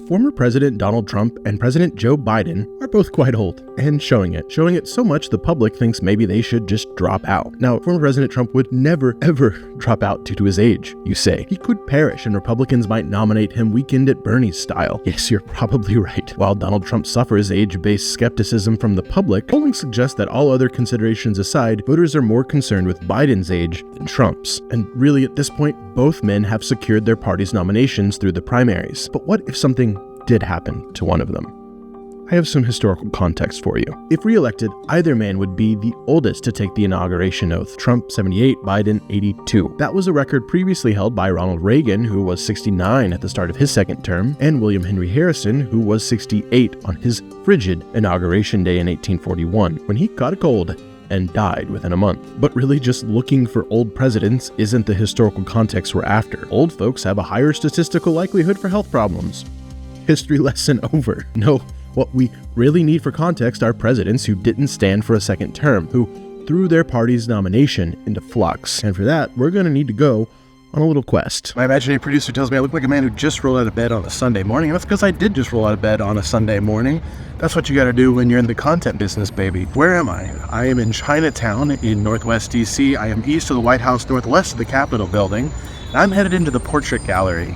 Former President Donald Trump and President Joe Biden are both quite old, and showing it so much the public thinks maybe they should just drop out. Now, former President Trump would never, ever drop out due to his age, you say. He could perish and Republicans might nominate him Weekend at Bernie's style. Yes, you're probably right. While Donald Trump suffers age-based skepticism from the public, polling suggests that all other considerations aside, voters are more concerned with Biden's age than Trump's. And really, at this point, both men have secured their party's nominations through the primaries. But what if something did happen to one of them? I have some historical context for you. If re-elected, either man would be the oldest to take the inauguration oath. Trump 78, Biden 82. That was a record previously held by Ronald Reagan, who was 69 at the start of his second term, and William Henry Harrison, who was 68 on his frigid inauguration day in 1841, when he caught a cold and died within a month. But really, just looking for old presidents isn't the historical context we're after. Old folks have a higher statistical likelihood for health problems. History lesson over. No, what we really need for context are presidents who didn't stand for a second term, who threw their party's nomination into flux. And for that, we're going to need to go on a little quest. My imaginary producer tells me I look like a man who just rolled out of bed on a Sunday morning, and that's because I did just roll out of bed on a Sunday morning. That's what you gotta do when you're in the content business, baby. Where am I? I am in Chinatown in Northwest DC. I am east of the White House, northwest of the Capitol building, and I'm headed into the Portrait Gallery.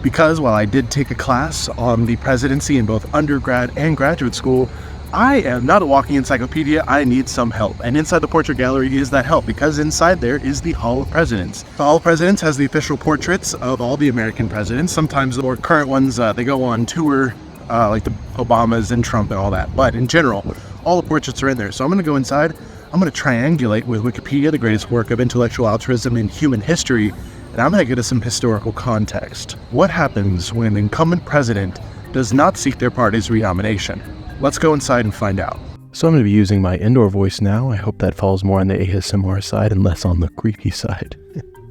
Because while I did take a class on the presidency in both undergrad and graduate school, I am not a walking encyclopedia. I need some help. And inside the Portrait Gallery is that help, because inside there is the Hall of Presidents. The Hall of Presidents has the official portraits of all the American presidents. Sometimes the more current ones, they go on tour, like the Obamas and Trump and all that. But in general, all the portraits are in there. So I'm going to go inside. I'm going to triangulate with Wikipedia, the greatest work of intellectual altruism in human history, and I'm going to get us some historical context. What happens when an incumbent president does not seek their party's renomination? Let's go inside and find out. So I'm going to be using my indoor voice now. I hope that falls more on the ASMR side and less on the creepy side.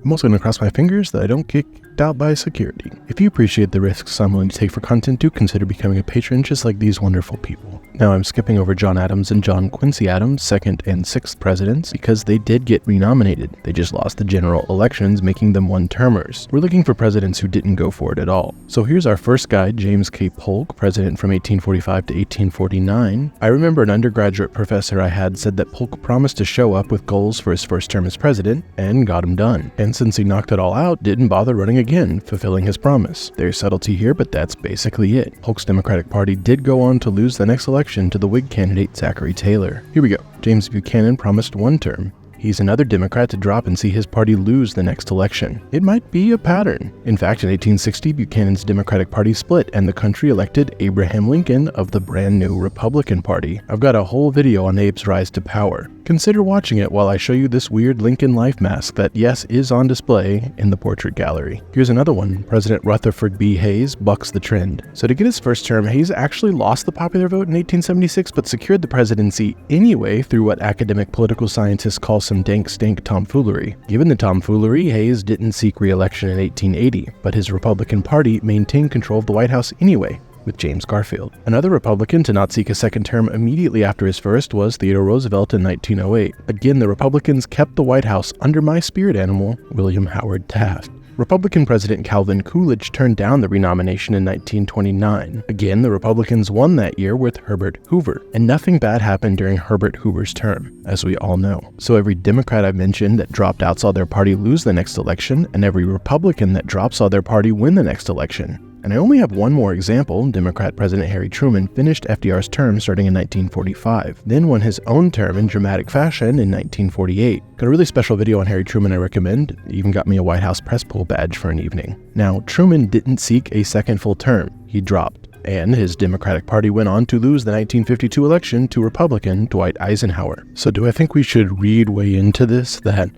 I'm also going to cross my fingers that I don't get kicked out by security. If you appreciate the risks I'm willing to take for content, do consider becoming a patron just like these wonderful people. Now I'm skipping over John Adams and John Quincy Adams, 2nd and 6th presidents, because they did get renominated. They just lost the general elections, making them one-termers. We're looking for presidents who didn't go for it at all. So here's our first guy, James K. Polk, president from 1845 to 1849. I remember an undergraduate professor I had said that Polk promised to show up with goals for his first term as president, and got them done. And since he knocked it all out, didn't bother running again, fulfilling his promise. There's subtlety here, but that's basically it. Polk's Democratic Party did go on to lose the next election to the Whig candidate Zachary Taylor. Here we go. James Buchanan promised one term. He's another Democrat to drop and see his party lose the next election. It might be a pattern. In fact, in 1860, Buchanan's Democratic Party split and the country elected Abraham Lincoln of the brand new Republican Party. I've got a whole video on Abe's rise to power. Consider watching it while I show you this weird Lincoln life mask that, yes, is on display in the Portrait Gallery. Here's another one. President Rutherford B. Hayes bucks the trend. So to get his first term, Hayes actually lost the popular vote in 1876, but secured the presidency anyway through what academic political scientists call some dank-stank tomfoolery. Given the tomfoolery, Hayes didn't seek re-election in 1880, but his Republican Party maintained control of the White House anyway, with James Garfield. Another Republican to not seek a second term immediately after his first was Theodore Roosevelt in 1908. Again, the Republicans kept the White House under my spirit animal, William Howard Taft. Republican President Calvin Coolidge turned down the renomination in 1929. Again, the Republicans won that year with Herbert Hoover, and nothing bad happened during Herbert Hoover's term, as we all know. So every Democrat I've mentioned that dropped out saw their party lose the next election, and every Republican that dropped saw their party win the next election. And I only have one more example. Democrat President Harry Truman finished FDR's term starting in 1945, then won his own term in dramatic fashion in 1948. Got a really special video on Harry Truman I recommend. It even got me a White House press pool badge for an evening. Now, Truman didn't seek a second full term. He dropped. And his Democratic Party went on to lose the 1952 election to Republican Dwight Eisenhower. So do I think we should read way into this that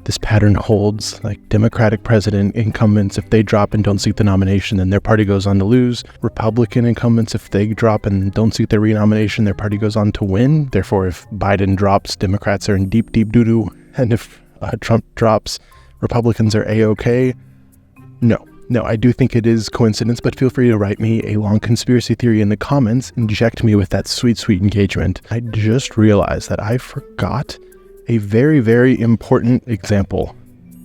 this pattern holds, like Democratic president incumbents, if they drop and don't seek the nomination, then their party goes on to lose. Republican incumbents, if they drop and don't seek their renomination, their party goes on to win. Therefore, if Biden drops, Democrats are in deep, deep doo-doo. And if Trump drops, Republicans are A-OK. No, I do think it is coincidence, but feel free to write me a long conspiracy theory in the comments. Inject me with that sweet, sweet engagement. I just realized that I forgot a very, very important example.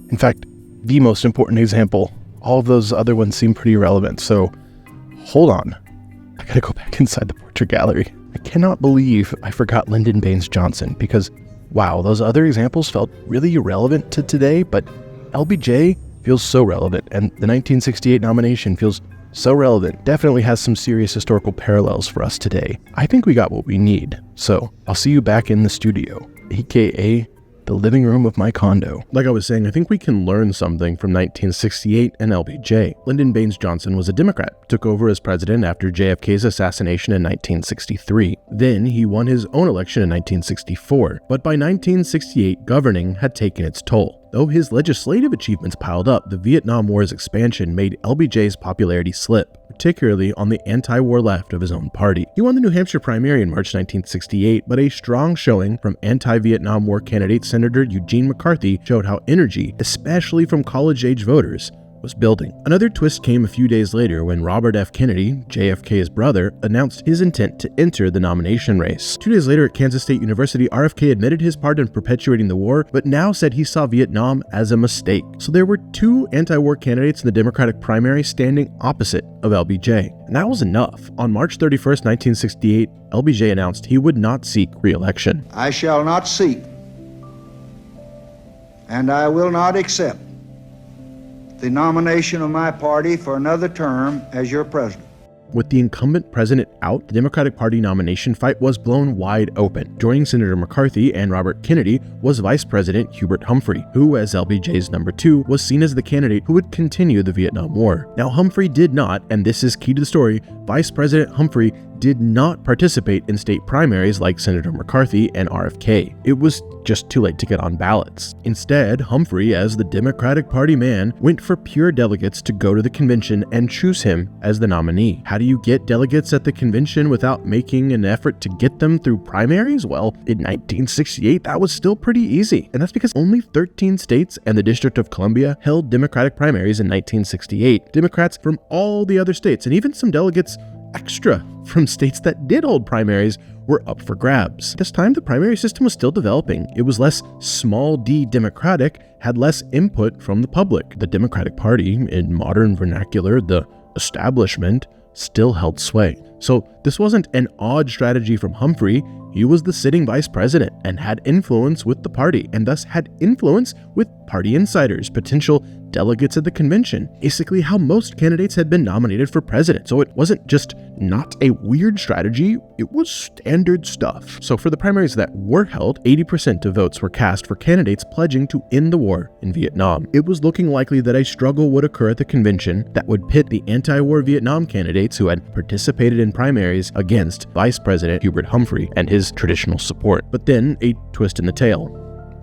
In fact, the most important example. All of those other ones seem pretty irrelevant, so hold on. I gotta go back inside the portrait gallery. I cannot believe I forgot Lyndon Baines Johnson because, wow, those other examples felt really irrelevant to today, but LBJ feels so relevant, and the 1968 nomination feels so relevant. Definitely has some serious historical parallels for us today. I think we got what we need, so I'll see you back in the studio, aka the living room of my condo. Like I was saying, I think we can learn something from 1968 and LBJ. Lyndon Baines Johnson was a Democrat, took over as president after JFK's assassination in 1963. Then he won his own election in 1964, but by 1968, governing had taken its toll. Though his legislative achievements piled up, the Vietnam War's expansion made LBJ's popularity slip, particularly on the anti-war left of his own party. He won the New Hampshire primary in March 1968, but a strong showing from anti-Vietnam War candidate Senator Eugene McCarthy showed how energy, especially from college-age voters, was building. Another twist came a few days later when Robert F. Kennedy, JFK's brother, announced his intent to enter the nomination race. 2 days later at Kansas State University, RFK admitted his part in perpetuating the war, but now said he saw Vietnam as a mistake. So there were 2 anti-war candidates in the Democratic primary standing opposite of LBJ. And that was enough. On March 31st, 1968, LBJ announced he would not seek re-election. I shall not seek, and I will not accept the nomination of my party for another term as your president. With the incumbent president out, the Democratic Party nomination fight was blown wide open. Joining Senator McCarthy and Robert Kennedy was Vice President Hubert Humphrey, who, as LBJ's number 2, was seen as the candidate who would continue the Vietnam War. Now, Humphrey did not, and this is key to the story, Vice President Humphrey did not participate in state primaries like Senator McCarthy and RFK. It was just too late to get on ballots. Instead, Humphrey, as the Democratic Party man, went for pure delegates to go to the convention and choose him as the nominee. How do you get delegates at the convention without making an effort to get them through primaries? Well, in 1968, that was still pretty easy. And that's because only 13 states and the District of Columbia held Democratic primaries in 1968. Democrats from all the other states, and even some delegates extra from states that did hold primaries, were up for grabs. This time, the primary system was still developing. It was less small d democratic, had less input from the public. The Democratic Party, in modern vernacular, the establishment, still held sway. So this wasn't an odd strategy from Humphrey. He was the sitting vice president and had influence with the party, and thus had influence with party insiders, potential delegates at the convention, basically how most candidates had been nominated for president. So it wasn't just not a weird strategy, it was standard stuff. So for the primaries that were held, 80% of votes were cast for candidates pledging to end the war in Vietnam. It was looking likely that a struggle would occur at the convention that would pit the anti-war Vietnam candidates who had participated in primaries against Vice President Hubert Humphrey and his traditional support. But then a twist in the tale.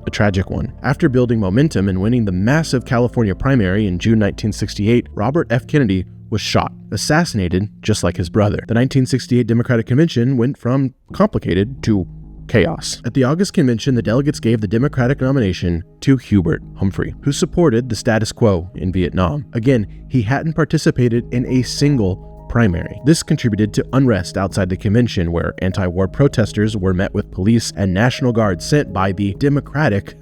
A tragic one. After building momentum and winning the massive California primary in June 1968, Robert F. Kennedy was shot, assassinated just like his brother. The 1968 Democratic Convention went from complicated to chaos. At the August convention, the delegates gave the Democratic nomination to Hubert Humphrey, who supported the status quo in Vietnam. Again, he hadn't participated in a single primary. This contributed to unrest outside the convention, where anti-war protesters were met with police and National Guard sent by the Democratic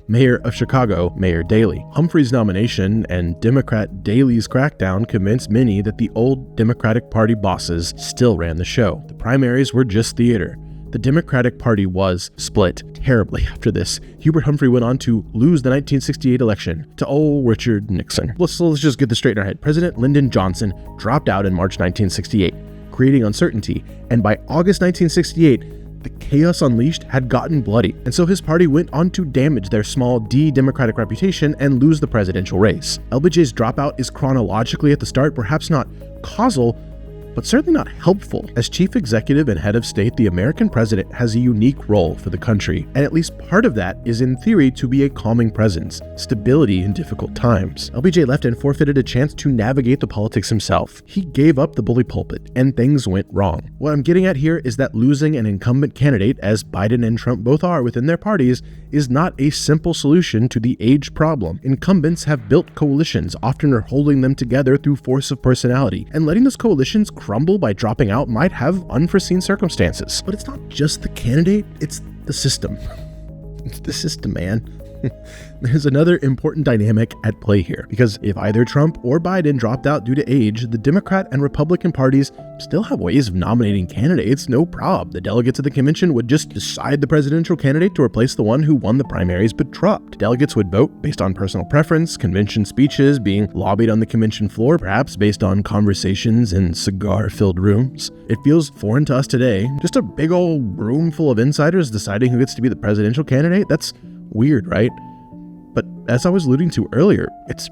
mayor of Chicago, Mayor Daley. Humphrey's nomination and Democrat Daley's crackdown convinced many that the old Democratic Party bosses still ran the show. The primaries were just theater. The Democratic Party was split terribly after this. Hubert Humphrey went on to lose the 1968 election to old Richard Nixon. Let's just get this straight in our head. President Lyndon Johnson dropped out in March 1968, creating uncertainty, and by August 1968, the chaos unleashed had gotten bloody, and so his party went on to damage their small d Democratic reputation and lose the presidential race. LBJ's dropout is chronologically at the start, perhaps not causal, but certainly not helpful. As chief executive and head of state, the American president has a unique role for the country, and at least part of that is in theory to be a calming presence, stability in difficult times. LBJ left and forfeited a chance to navigate the politics himself. He gave up the bully pulpit, and things went wrong. What I'm getting at here is that losing an incumbent candidate, as Biden and Trump both are within their parties, is not a simple solution to the age problem. Incumbents have built coalitions, often are holding them together through force of personality, and letting those coalitions crumble by dropping out might have unforeseen circumstances. But it's not just the candidate, it's the system. It's the system, man. There's another important dynamic at play here, because if either Trump or Biden dropped out due to age, the Democrat and Republican parties still have ways of nominating candidates, no problem. The delegates of the convention would just decide the presidential candidate to replace the one who won the primaries but dropped. Delegates would vote based on personal preference, convention speeches being lobbied on the convention floor, perhaps based on conversations in cigar-filled rooms. It feels foreign to us today. Just a big old room full of insiders deciding who gets to be the presidential candidate? That's weird, right? But as I was alluding to earlier, it's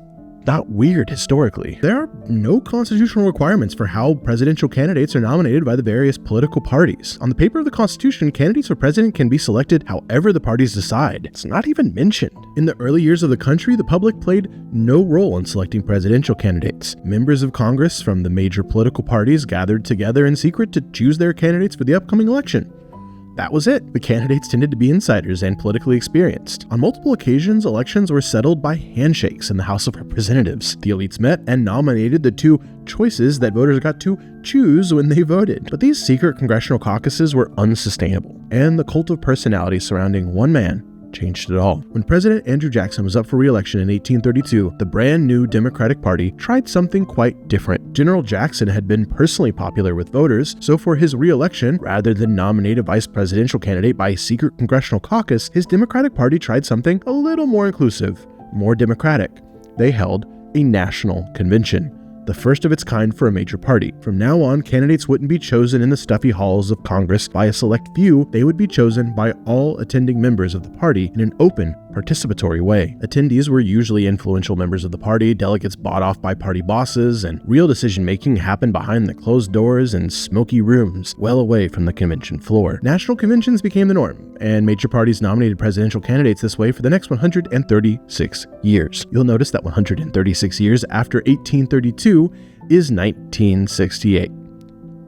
not weird historically. There are no constitutional requirements for how presidential candidates are nominated by the various political parties. On the paper of the Constitution, candidates for president can be selected however the parties decide. It's not even mentioned. In the early years of the country, the public played no role in selecting presidential candidates. Members of Congress from the major political parties gathered together in secret to choose their candidates for the upcoming election. That was it. The candidates tended to be insiders and politically experienced. On multiple occasions, elections were settled by handshakes in the House of Representatives. The elites met and nominated the two choices that voters got to choose when they voted. But these secret congressional caucuses were unsustainable, and the cult of personality surrounding one man changed it all. When President Andrew Jackson was up for re-election in 1832, the brand new Democratic Party tried something quite different. General Jackson had been personally popular with voters, so for his re-election, rather than nominate a vice presidential candidate by a secret congressional caucus, his Democratic Party tried something a little more inclusive, more democratic. They held a national convention, the first of its kind for a major party. From now on, candidates wouldn't be chosen in the stuffy halls of Congress by a select few. They would be chosen by all attending members of the party in an open, participatory way. Attendees were usually influential members of the party, delegates bought off by party bosses, and real decision-making happened behind the closed doors and smoky rooms, well away from the convention floor. National conventions became the norm, and major parties nominated presidential candidates this way for the next 136 years. You'll notice that 136 years after 1832 is 1968.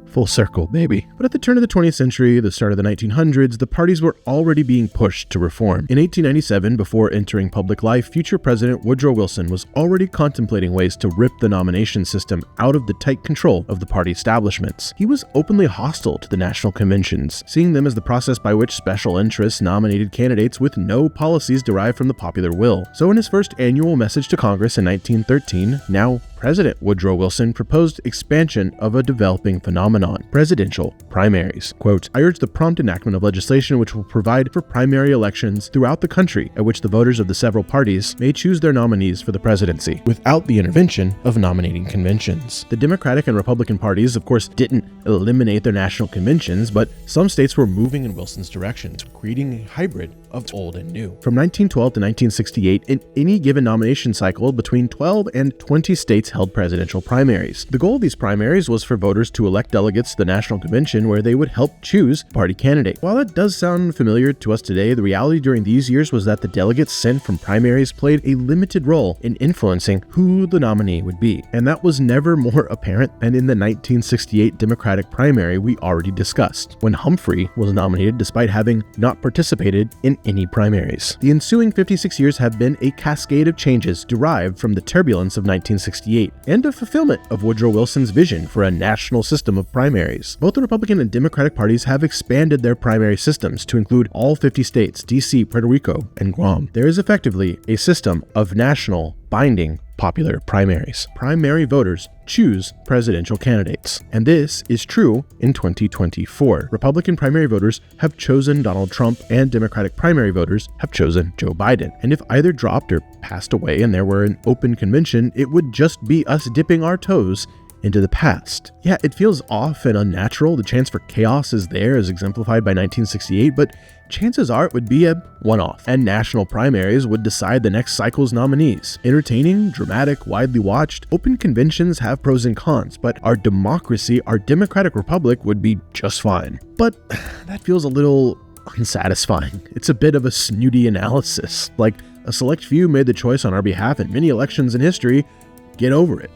Full circle, baby. But at the turn of the 20th century, the start of the 1900s, the parties were already being pushed to reform. In 1897, before entering public life, future President Woodrow Wilson was already contemplating ways to rip the nomination system out of the tight control of the party establishments. He was openly hostile to the national conventions, seeing them as the process by which special interests nominated candidates with no policies derived from the popular will. So in his first annual message to Congress in 1913, now President Woodrow Wilson proposed expansion of a developing phenomenon, presidential primaries. Quote, "I urge the prompt enactment of legislation which will provide for primary elections throughout the country at which the voters of the several parties may choose their nominees for the presidency without the intervention of nominating conventions." The Democratic and Republican parties, of course, didn't eliminate their national conventions, but some states were moving in Wilson's direction, creating a hybrid of old and new. From 1912 to 1968, in any given nomination cycle, between 12 and 20 states held presidential primaries. The goal of these primaries was for voters to elect delegates to the National Convention where they would help choose party candidate. While that does sound familiar to us today, the reality during these years was that the delegates sent from primaries played a limited role in influencing who the nominee would be. And that was never more apparent than in the 1968 Democratic primary we already discussed, when Humphrey was nominated despite having not participated in any primaries. The ensuing 56 years have been a cascade of changes derived from the turbulence of 1968 and a fulfillment of Woodrow Wilson's vision for a national system of primaries. Both the Republican and Democratic parties have expanded their primary systems to include all 50 states, DC, Puerto Rico, and Guam. There is effectively a system of national, binding, popular primaries. Primary voters choose presidential candidates. And this is true in 2024. Republican primary voters have chosen Donald Trump and Democratic primary voters have chosen Joe Biden. And if either dropped or passed away and there were an open convention, it would just be us dipping our toes into the past. Yeah, it feels off and unnatural. The chance for chaos is there, as exemplified by 1968, but chances are it would be a one-off, and national primaries would decide the next cycle's nominees. Entertaining, dramatic, widely watched, open conventions have pros and cons, but our democracy, our democratic republic, would be just fine. But that feels a little unsatisfying. It's a bit of a snooty analysis, like a select few made the choice on our behalf in many elections in history. Get over it.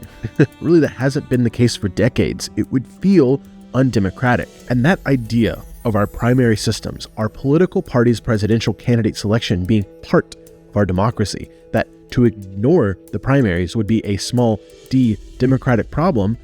Really, that hasn't been the case for decades. It would feel undemocratic. And that idea of our primary systems, our political parties' presidential candidate selection being part of our democracy, that to ignore the primaries would be a small d democratic problem,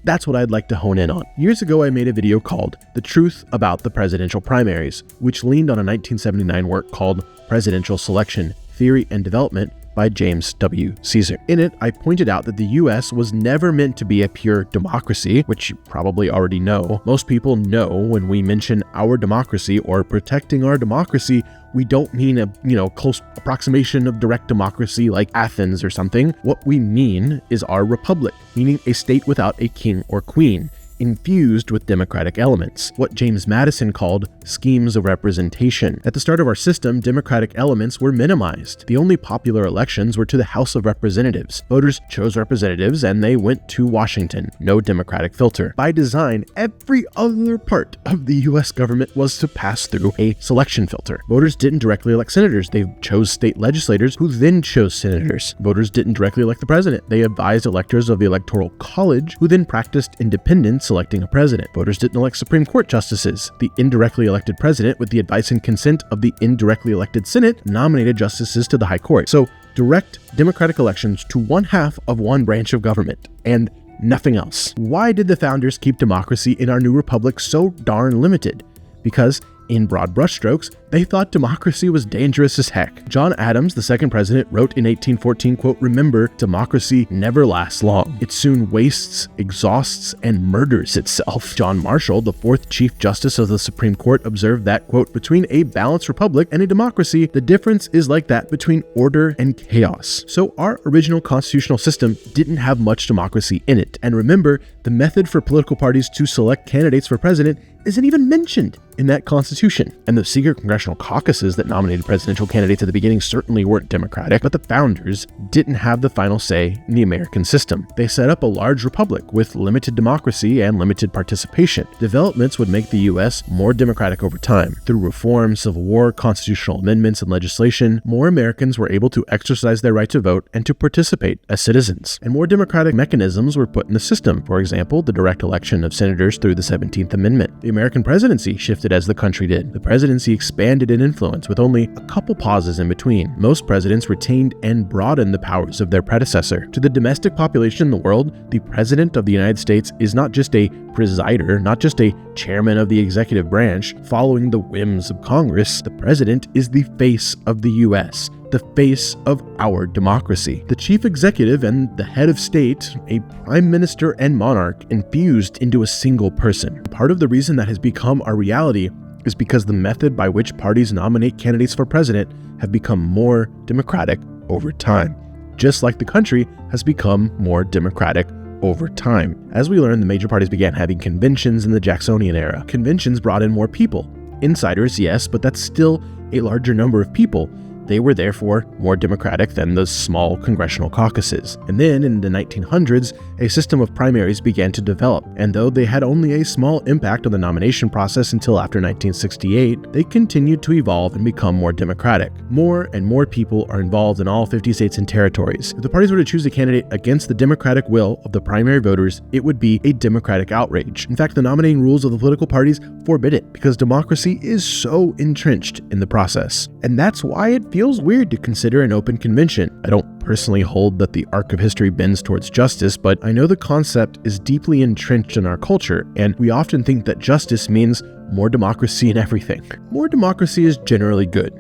that's what I'd like to hone in on. Years ago, I made a video called The Truth About the Presidential Primaries, which leaned on a 1979 work called Presidential Selection Theory and Development by James W. Caesar. In it, I pointed out that the US was never meant to be a pure democracy, which you probably already know. Most people know when we mention our democracy or protecting our democracy, we don't mean a close approximation of direct democracy like Athens or something. What we mean is our republic, meaning a state without a king or queen, infused with democratic elements, what James Madison called schemes of representation. At the start of our system, democratic elements were minimized. The only popular elections were to the House of Representatives. Voters chose representatives and they went to Washington. No democratic filter. By design, every other part of the US government was to pass through a selection filter. Voters didn't directly elect senators. They chose state legislators who then chose senators. Voters didn't directly elect the president. They advised electors of the Electoral College who then practiced independence selecting a president. Voters didn't elect Supreme Court justices. The indirectly elected president, with the advice and consent of the indirectly elected Senate, nominated justices to the High Court. So, direct democratic elections to one half of one branch of government, and nothing else. Why did the founders keep democracy in our new republic so darn limited? Because, in broad brushstrokes, they thought democracy was dangerous as heck. John Adams, the second president, wrote in 1814, quote, "Remember, democracy never lasts long. It soon wastes, exhausts, and murders itself." John Marshall, the fourth Chief Justice of the Supreme Court, observed that, quote, "Between a balanced republic and a democracy, the difference is like that between order and chaos." So our original constitutional system didn't have much democracy in it. And remember, the method for political parties to select candidates for president isn't even mentioned in that constitution. And the secret congressional caucuses that nominated presidential candidates at the beginning certainly weren't democratic, but the founders didn't have the final say in the American system. They set up a large republic with limited democracy and limited participation. Developments would make the US more democratic over time. Through reform, civil war, constitutional amendments, and legislation, more Americans were able to exercise their right to vote and to participate as citizens. And more democratic mechanisms were put in the system. For example, the direct election of senators through the 17th Amendment. The American presidency shifted as the country did. The presidency expanded in influence with only a couple pauses in between. Most presidents retained and broadened the powers of their predecessor. To the domestic population in the world, the President of the United States is not just a presider, not just a chairman of the executive branch following the whims of Congress. The president is the face of the US, the face of our democracy. The chief executive and the head of state, a prime minister and monarch, infused into a single person. Part of the reason that has become our reality is because the method by which parties nominate candidates for president have become more democratic over time, just like the country has become more democratic over time. As we learned, the major parties began having conventions in the Jacksonian era. Conventions brought in more people. Insiders, yes, but that's still a larger number of people. They were therefore more democratic than the small congressional caucuses. And then in the 1900s, a system of primaries began to develop. And though they had only a small impact on the nomination process until after 1968, they continued to evolve and become more democratic. More and more people are involved in all 50 states and territories. If the parties were to choose a candidate against the democratic will of the primary voters, it would be a democratic outrage. In fact, the nominating rules of the political parties forbid it because democracy is so entrenched in the process. And that's why it feels weird to consider an open convention. I don't personally hold that the arc of history bends towards justice, but I know the concept is deeply entrenched in our culture, and we often think that justice means more democracy in everything. More democracy is generally good.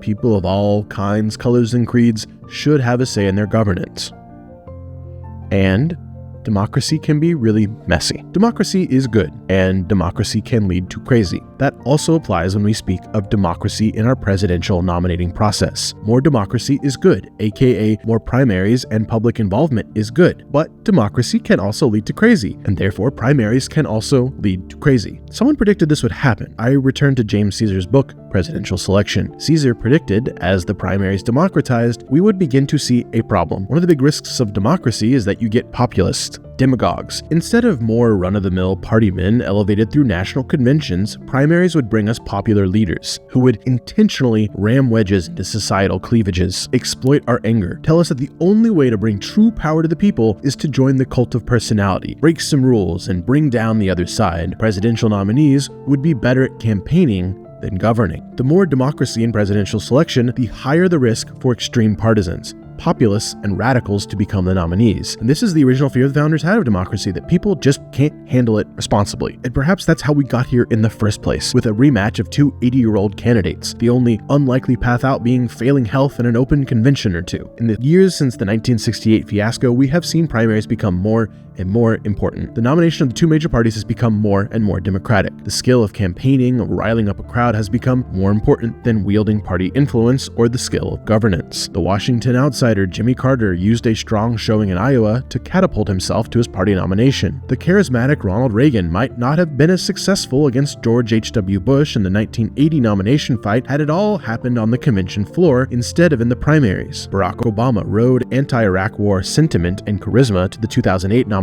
People of all kinds, colors, and creeds should have a say in their governance. And democracy can be really messy. Democracy is good, and democracy can lead to crazy. That also applies when we speak of democracy in our presidential nominating process. More democracy is good, aka more primaries and public involvement is good. But democracy can also lead to crazy, and therefore primaries can also lead to crazy. Someone predicted this would happen. I returned to James Caesar's book, Presidential Selection. Caesar predicted, as the primaries democratized, we would begin to see a problem. One of the big risks of democracy is that you get populists, demagogues. Instead of more run-of-the-mill party men elevated through national conventions, primaries would bring us popular leaders who would intentionally ram wedges into societal cleavages, exploit our anger, tell us that the only way to bring true power to the people is to join the cult of personality, break some rules, and bring down the other side. Presidential nominees would be better at campaigning than governing. The more democracy in presidential selection, the higher the risk for extreme partisans. populists and radicals to become the nominees. And this is the original fear the founders had of democracy, that people just can't handle it responsibly. And perhaps that's how we got here in the first place, with a rematch of two 80-year-old candidates, the only unlikely path out being failing health and an open convention or two. In the years since the 1968 fiasco, we have seen primaries become more and more important. The nomination of the two major parties has become more and more democratic. The skill of campaigning, of riling up a crowd, has become more important than wielding party influence or the skill of governance. The Washington outsider Jimmy Carter used a strong showing in Iowa to catapult himself to his party nomination. The charismatic Ronald Reagan might not have been as successful against George H.W. Bush in the 1980 nomination fight had it all happened on the convention floor instead of in the primaries. Barack Obama rode anti-Iraq war sentiment and charisma to the 2008 nomination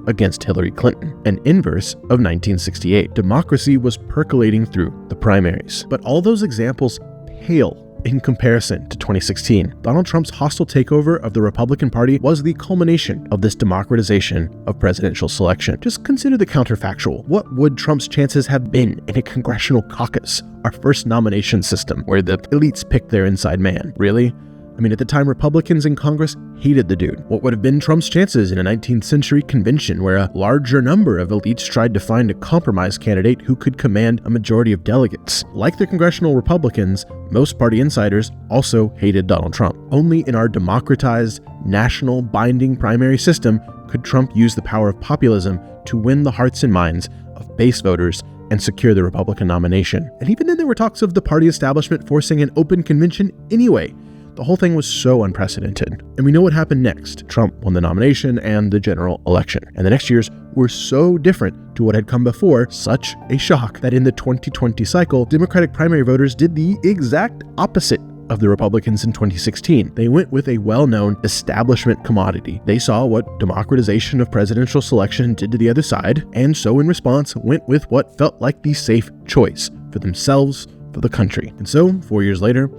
against Hillary Clinton, an inverse of 1968. Democracy was percolating through the primaries. But all those examples pale in comparison to 2016. Donald Trump's hostile takeover of the Republican Party was the culmination of this democratization of presidential selection. Just consider the counterfactual. What would Trump's chances have been in a congressional caucus, our first nomination system, where the elites pick their inside man? Really? I mean, at the time, Republicans in Congress hated the dude. What would have been Trump's chances in a 19th century convention where a larger number of elites tried to find a compromise candidate who could command a majority of delegates? Like the congressional Republicans, most party insiders also hated Donald Trump. Only in our democratized, national, binding primary system could Trump use the power of populism to win the hearts and minds of base voters and secure the Republican nomination. And even then, there were talks of the party establishment forcing an open convention anyway. The whole thing was so unprecedented. And we know what happened next. Trump won the nomination and the general election. And the next years were so different to what had come before, such a shock, that in the 2020 cycle, Democratic primary voters did the exact opposite of the Republicans in 2016. They went with a well-known establishment commodity. They saw what democratization of presidential selection did to the other side, and so in response went with what felt like the safe choice for themselves, for the country. And so, 4 years later,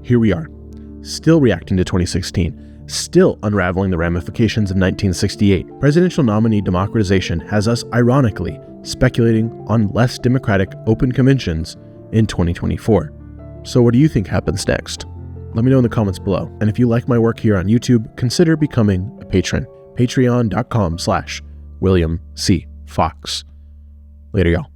here we are. Still reacting to 2016, still unraveling the ramifications of 1968. Presidential nominee democratization has us, ironically, speculating on less democratic open conventions in 2024. So what do you think happens next? Let me know in the comments below. And if you like my work here on YouTube, consider becoming a patron. Patreon.com/William C. Fox. Later, y'all.